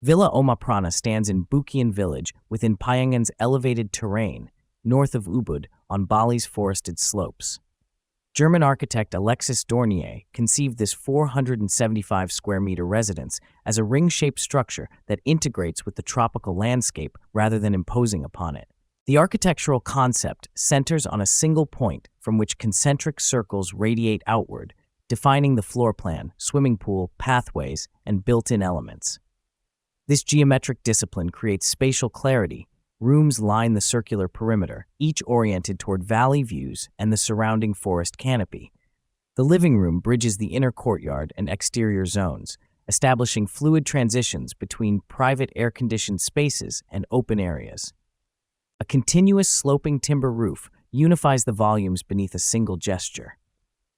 Villa Omah Prana stands in Bukian village within Payangan's elevated terrain, north of Ubud on Bali's forested slopes. German architect Alexis Dornier conceived this 475 square meter residence as a ring-shaped structure that integrates with the tropical landscape rather than imposing upon it. The architectural concept centers on a single point from which concentric circles radiate outward, defining the floor plan, swimming pool, pathways, and built-in elements. This geometric discipline creates spatial clarity. Rooms line the circular perimeter, each oriented toward valley views and the surrounding forest canopy. The living room bridges the inner courtyard and exterior zones, establishing fluid transitions between private air-conditioned spaces and open areas. A continuous sloping timber roof unifies the volumes beneath a single gesture.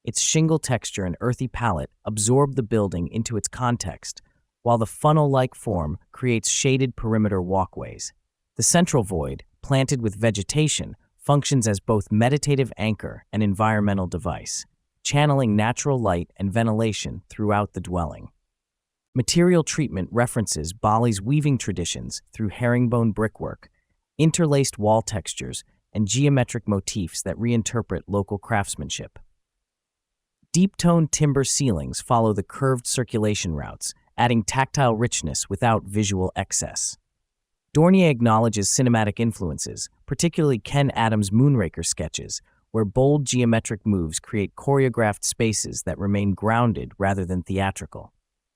Its shingle texture and earthy palette absorb the building into its context, while the funnel-like form creates shaded perimeter walkways. The central void, planted with vegetation, functions as both meditative anchor and environmental device, channeling natural light and ventilation throughout the dwelling. Material treatment references Bali's weaving traditions through herringbone brickwork, interlaced wall textures, and geometric motifs that reinterpret local craftsmanship. Deep-toned timber ceilings follow the curved circulation routes, adding tactile richness without visual excess. Dornier acknowledges cinematic influences, particularly Ken Adams' Moonraker sketches, where bold geometric moves create choreographed spaces that remain grounded rather than theatrical.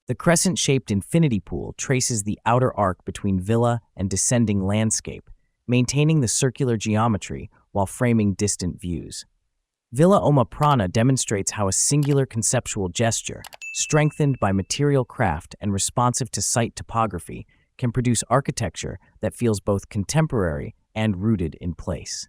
The crescent-shaped infinity pool traces the outer arc between villa and descending landscape, maintaining the circular geometry while framing distant views. Villa Omah Prana demonstrates how a singular conceptual gesture, strengthened by material craft and responsive to site topography, can produce architecture that feels both contemporary and rooted in place.